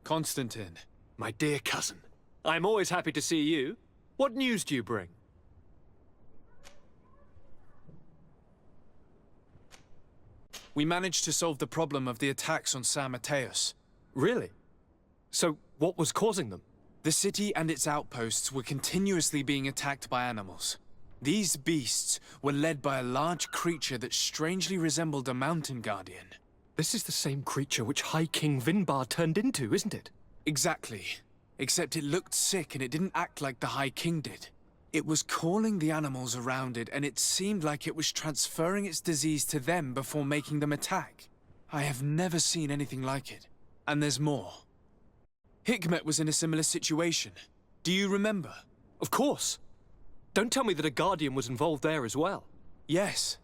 Constantine. My dear cousin, I'm always happy to see you. What news do you bring? We managed to solve the problem of the attacks on San Mateus. Really? So, what was causing them? The city and its outposts were continuously being attacked by animals. These beasts were led by a large creature that strangely resembled a mountain guardian. This is the same creature which High King Vinbar turned into, isn't it? Exactly. Except it looked sick and it didn't act like the High King did. It was calling the animals around it, and it seemed like it was transferring its disease to them before making them attack. I have never seen anything like it. And there's more. Hikmet was in a similar situation. Do you remember? Of course. Don't tell me that a Guardian was involved there as well. Yes.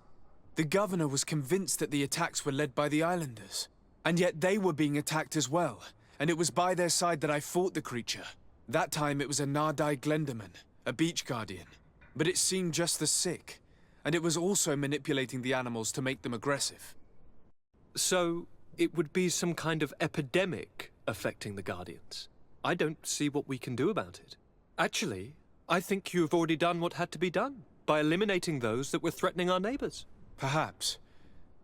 The governor was convinced that the attacks were led by the islanders. And yet they were being attacked as well. And it was by their side that I fought the creature. That time it was a Nardai Glenderman, a beach guardian. But it seemed just as sick. And it was also manipulating the animals to make them aggressive. So, it would be some kind of epidemic affecting the Guardians. I don't see what we can do about it. Actually, I think you have already done what had to be done, by eliminating those that were threatening our neighbors. Perhaps.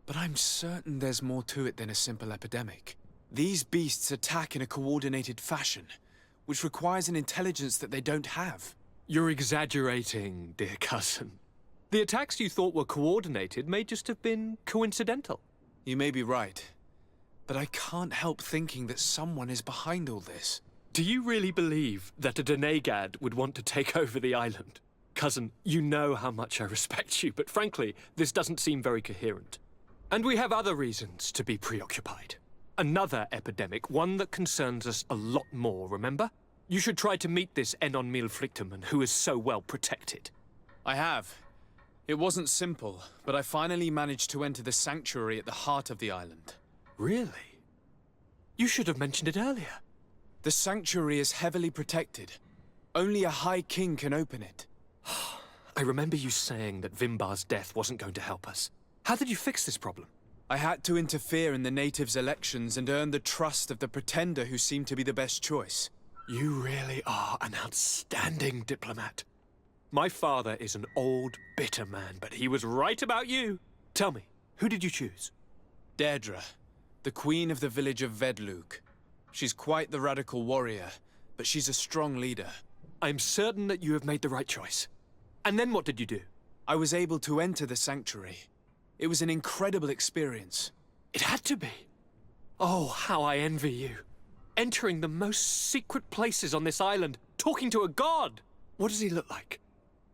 But I'm certain there's more to it than a simple epidemic. These beasts attack in a coordinated fashion, which requires an intelligence that they don't have. You're exaggerating, dear cousin. The attacks you thought were coordinated may just have been coincidental. You may be right. But I can't help thinking that someone is behind all this. Do you really believe that a Denegad would want to take over the island? Cousin, you know how much I respect you, but frankly, this doesn't seem very coherent. And we have other reasons to be preoccupied. Another epidemic, one that concerns us a lot more, remember? You should try to meet this Enon Milflicterman who is so well protected. I have. It wasn't simple, but I finally managed to enter the sanctuary at the heart of the island. Really? You should have mentioned it earlier. The sanctuary is heavily protected. Only a High King can open it. I remember you saying that Vimbar's death wasn't going to help us. How did you fix this problem? I had to interfere in the natives' elections and earn the trust of the pretender who seemed to be the best choice. You really are an outstanding diplomat. My father is an old, bitter man, but he was right about you. Tell me, who did you choose? Deirdre, the queen of the village of Vedluk. She's quite the radical warrior, but she's a strong leader. I'm certain that you have made the right choice. And then what did you do? I was able to enter the sanctuary. It was an incredible experience. It had to be. Oh, how I envy you. Entering the most secret places on this island, talking to a god. What does he look like?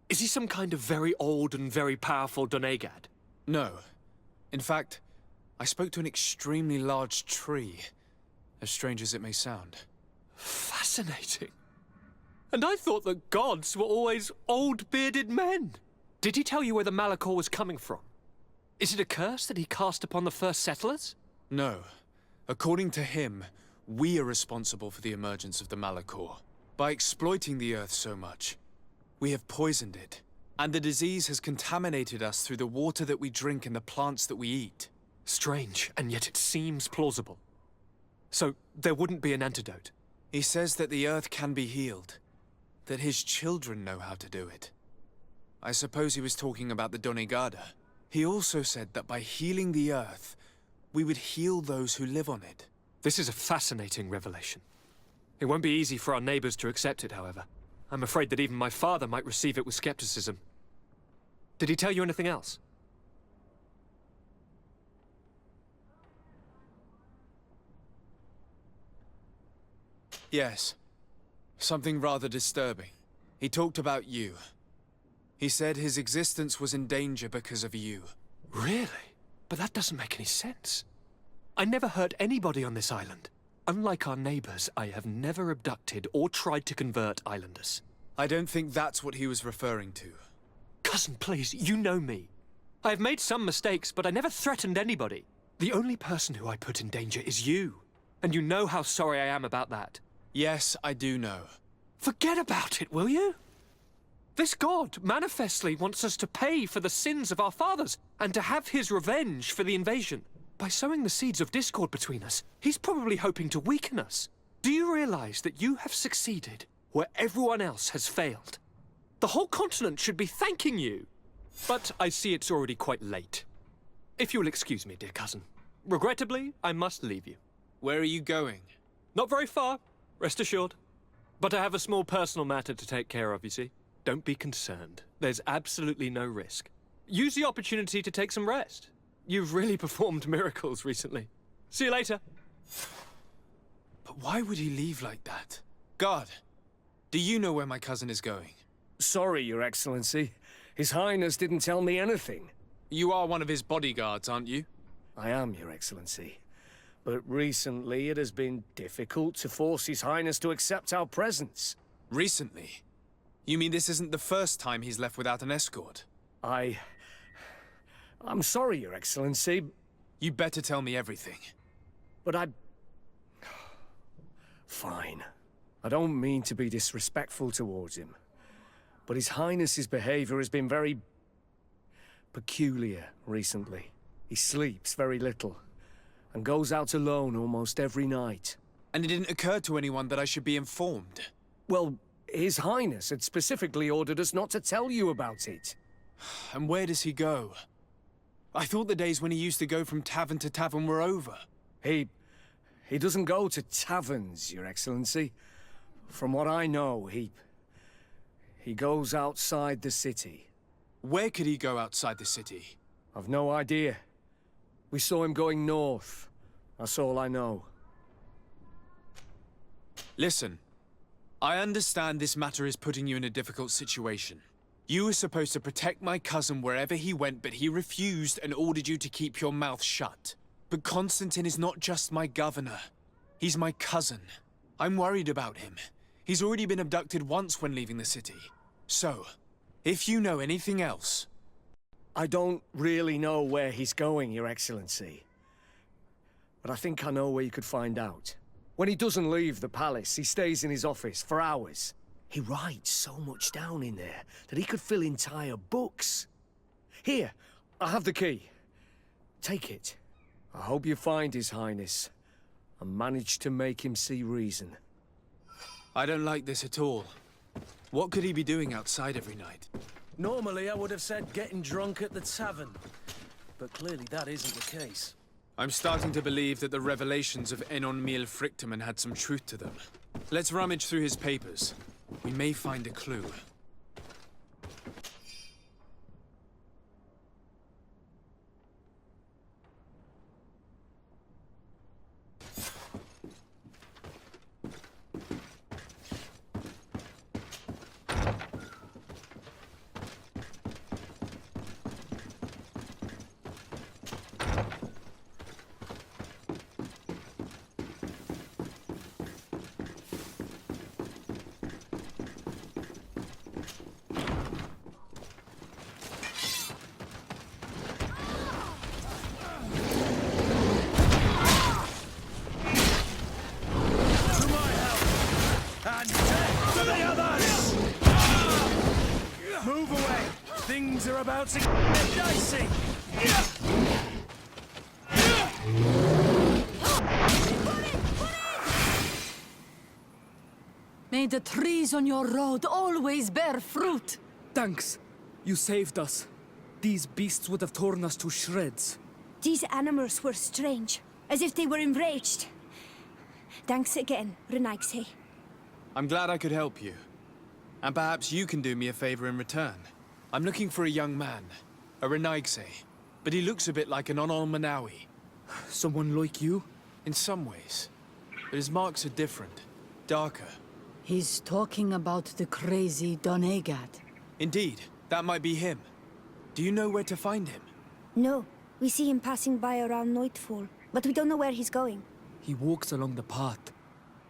Is he some kind of very old and very powerful Donegad? No. In fact, I spoke to an extremely large tree, as strange as it may sound. Fascinating. And I thought that gods were always old, bearded men. Did he tell you where the Malachor was coming from? Is it a curse that he cast upon the first settlers? No. According to him, we are responsible for the emergence of the Malachor. By exploiting the Earth so much, we have poisoned it. And the disease has contaminated us through the water that we drink and the plants that we eat. Strange, and yet it seems plausible. So, there wouldn't be an antidote? He says that the Earth can be healed. That his children know how to do it. I suppose he was talking about the Donegada. He also said that by healing the Earth, we would heal those who live on it. This is a fascinating revelation. It won't be easy for our neighbors to accept it, however. I'm afraid that even my father might receive it with skepticism. Did he tell you anything else? Yes. Something rather disturbing. He talked about you. He said his existence was in danger because of you. Really? But that doesn't make any sense. I never hurt anybody on this island. Unlike our neighbors, I have never abducted or tried to convert islanders. I don't think that's what he was referring to. Cousin, please, you know me. I have made some mistakes, but I never threatened anybody. The only person who I put in danger is you. And you know how sorry I am about that. Yes, I do know. Forget about it, will you? This god manifestly wants us to pay for the sins of our fathers and to have his revenge for the invasion. By sowing the seeds of discord between us, he's probably hoping to weaken us. Do you realize that you have succeeded where everyone else has failed? The whole continent should be thanking you. But I see it's already quite late. If you will excuse me, dear cousin. Regrettably, I must leave you. Where are you going? Not very far, rest assured. But I have a small personal matter to take care of, you see. Don't be concerned. There's absolutely no risk. Use the opportunity to take some rest. You've really performed miracles recently. See you later. But why would he leave like that? Guard, do you know where my cousin is going? Sorry, Your Excellency. His Highness didn't tell me anything. You are one of his bodyguards, aren't you? I am, Your Excellency. But recently it has been difficult to force His Highness to accept our presence. Recently? You mean this isn't the first time he's left without an escort? I'm sorry, Your Excellency, You better tell me everything. but Fine. I don't mean to be disrespectful towards him, but His Highness's behavior has been very peculiar recently. He sleeps very little and goes out alone almost every night. And it didn't occur to anyone that I should be informed. Well, His Highness had specifically ordered us not to tell you about it. And where does he go? I thought the days when he used to go from tavern to tavern were over. He doesn't go to taverns, Your Excellency. From what I know, he goes outside the city. Where could he go outside the city? I've no idea. We saw him going north. That's all I know. Listen, I understand this matter is putting you in a difficult situation. You were supposed to protect my cousin wherever he went, but he refused and ordered you to keep your mouth shut. But Constantine is not just my governor. He's my cousin. I'm worried about him. He's already been abducted once when leaving the city. So, if you know anything else... I don't really know where he's going, Your Excellency. But I think I know where you could find out. When he doesn't leave the palace, he stays in his office for hours. He writes so much down in there that he could fill entire books. Here, I have the key. Take it. I hope you find His Highness and manage to make him see reason. I don't like this at all. What could he be doing outside every night? Normally, I would have said getting drunk at the tavern. But clearly that isn't the case. I'm starting to believe that the revelations of Enon Miel Frichtemann had some truth to them. Let's rummage through his papers. We may find a clue. Move away! Things are about to get dicey! May the trees on your road always bear fruit. Thanks. You saved us. These beasts would have torn us to shreds. These animals were strange, as if they were enraged. Thanks again, Renaigse. I'm glad I could help you. And perhaps you can do me a favor in return. I'm looking for a young man, a Renaigse, but he looks a bit like an Onol Manawi. Someone like you? In some ways. But his marks are different, darker. He's talking about the crazy Donegad. Indeed, that might be him. Do you know where to find him? No, we see him passing by around nightfall, but we don't know where he's going. He walks along the path,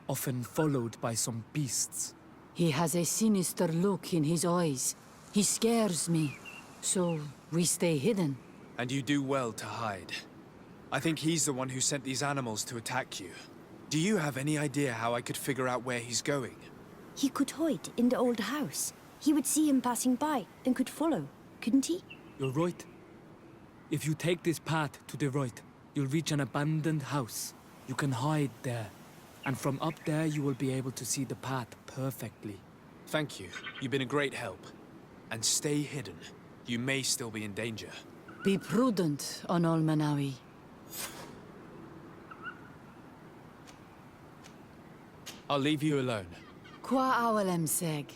often followed by some beasts. He has a sinister look in his eyes. He scares me. So we stay hidden. And you do well to hide. I think he's the one who sent these animals to attack you. Do you have any idea how I could figure out where he's going? He could hide in the old house. He would see him passing by and could follow, couldn't he? You're right. If you take this path to the right, you'll reach an abandoned house. You can hide there. And from up there, you will be able to see the path perfectly. Thank you. You've been a great help. And stay hidden. You may still be in danger. Be prudent on Ol Manawi. I'll leave you alone. Qua awalem seg.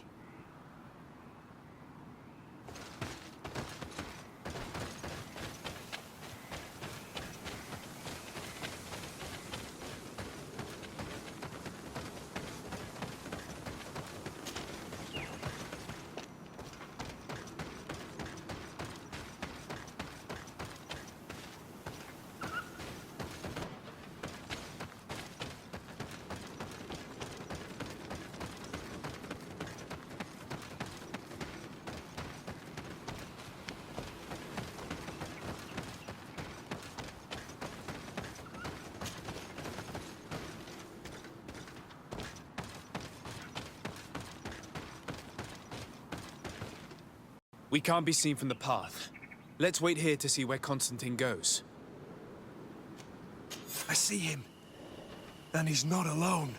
We can't be seen from the path. Let's wait here to see where Constantine goes. I see him. And he's not alone.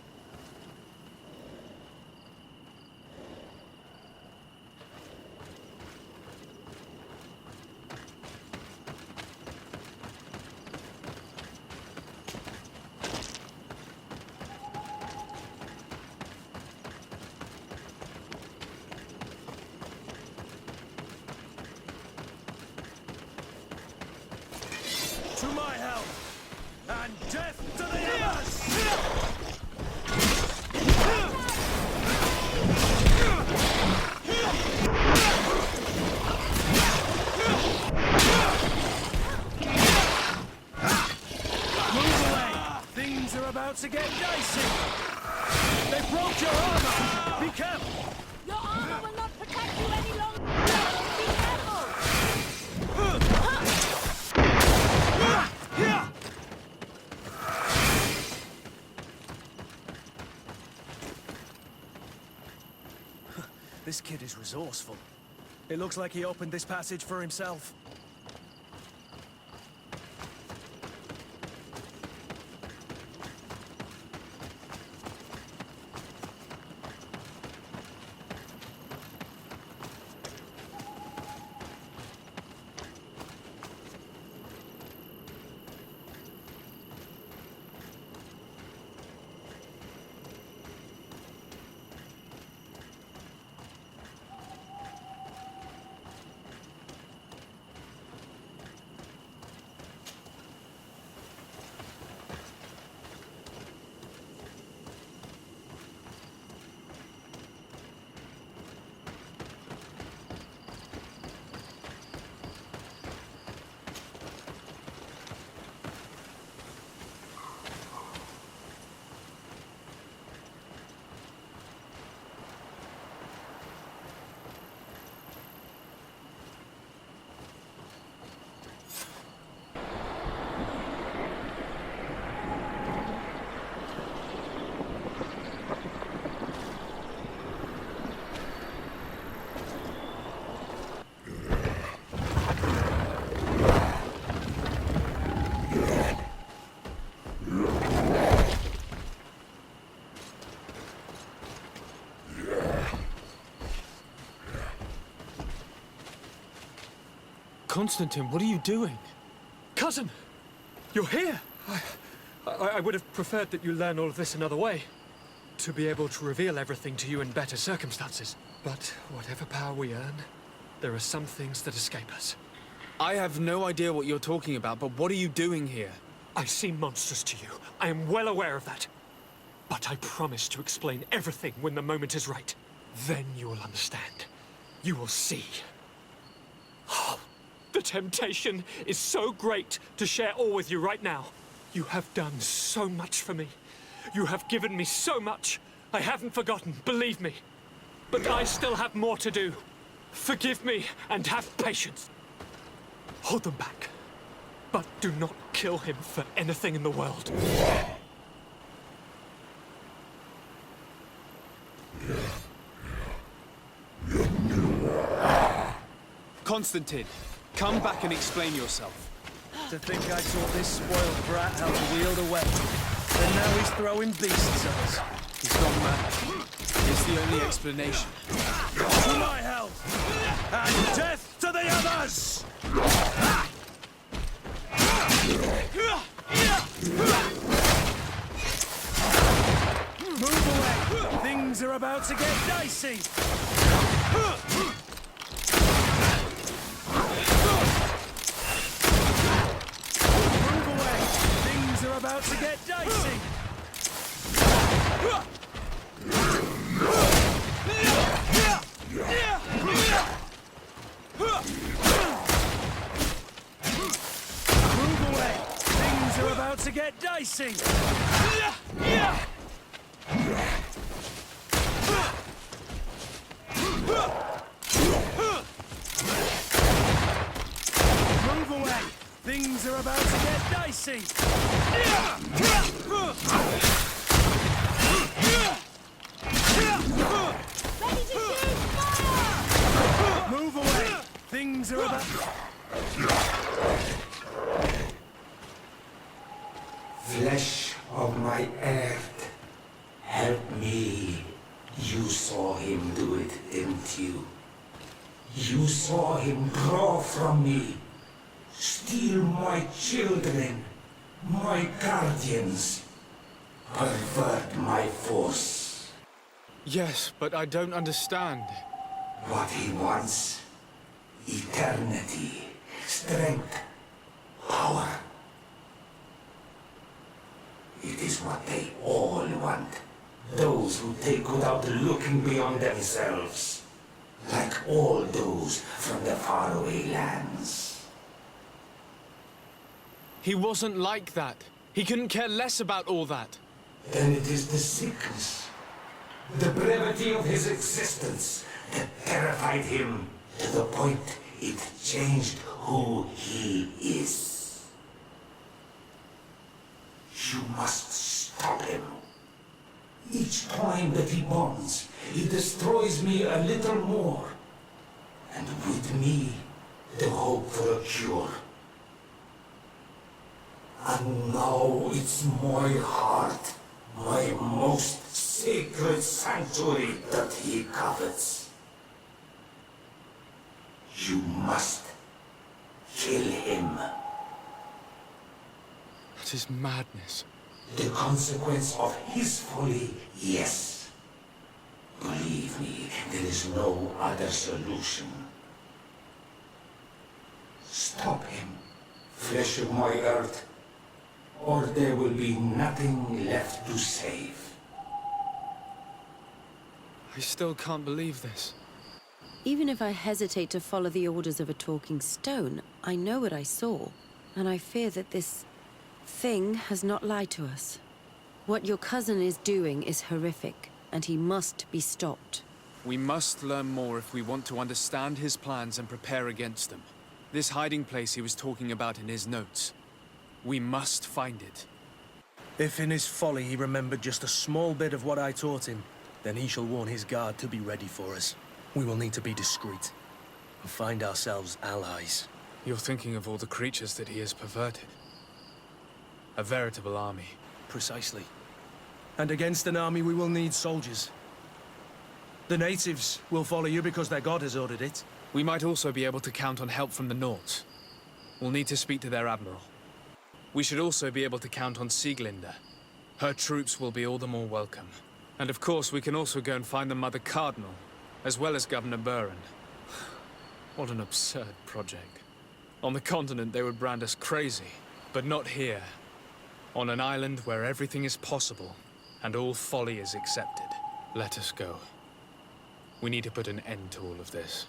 To my help! And death to the others! Move away! Things are about to get dicey! They broke your armor! Be careful! Your armor will not protect you any longer! Be careful! This kid is resourceful. It looks like he opened this passage for himself. Constantine, what are you doing? Cousin! You're here! I would have preferred that you learn all of this another way. To be able to reveal everything to you in better circumstances. But whatever power we earn, there are some things that escape us. I have no idea what you're talking about, but what are you doing here? I seem monstrous to you. I am well aware of that. But I promise to explain everything when the moment is right. Then you will understand. You will see. Oh, the temptation is so great to share all with you right now. You have done so much for me. You have given me so much. I haven't forgotten, believe me. But I still have more to do. Forgive me and have patience. Hold them back. But do not kill him for anything in the world. Constantine, come back and explain yourself. To think I taught this spoiled brat how to wield a weapon. And now he's throwing beasts at us. He's gone mad. It's the only explanation. To my help! And death to the others! Move away! Things are about to get dicey! Move away! Things are about to get dicey! Move away! Things are about to get dicey! Move away! Things are about to get dicey! Move away! Things are about... Flesh of my earth, help me. You saw him do it, didn't you? You saw him draw from me, steal my children, my guardians, pervert my force. Yes, but I don't understand. What he wants, eternity, strength, power. It is what they all want. Those who take without looking beyond themselves. Like all those from the faraway lands. He wasn't like that. He couldn't care less about all that. Then it is the sickness, the brevity of his existence that terrified him to the point it changed who he is. You must stop him. Each time that he bonds, he destroys me a little more. And with me, the hope for a cure. And now it's my heart, my most sacred sanctuary that he covets. You must kill him. That is madness. The consequence of his folly, yes. Believe me, there is no other solution. Stop him, flesh of my earth, or there will be nothing left to save. I still can't believe this. Even if I hesitate to follow the orders of a talking stone, I know what I saw, and I fear that this thing has not lied to us. What your cousin is doing is horrific, and he must be stopped. We must learn more if we want to understand his plans and prepare against them. This hiding place he was talking about in his notes. We must find it. If in his folly he remembered just a small bit of what I taught him, then he shall warn his guard to be ready for us. We will need to be discreet and find ourselves allies. You're thinking of all the creatures that he has perverted. A veritable army. Precisely. And against an army we will need soldiers. The natives will follow you because their god has ordered it. We might also be able to count on help from the Nords. We'll need to speak to their admiral. We should also be able to count on Sieglinde. Her troops will be all the more welcome. And of course, we can also go and find the Mother Cardinal, as well as Governor Buren. What an absurd project. On the continent, they would brand us crazy, but not here. On an island where everything is possible, and all folly is accepted. Let us go. We need to put an end to all of this.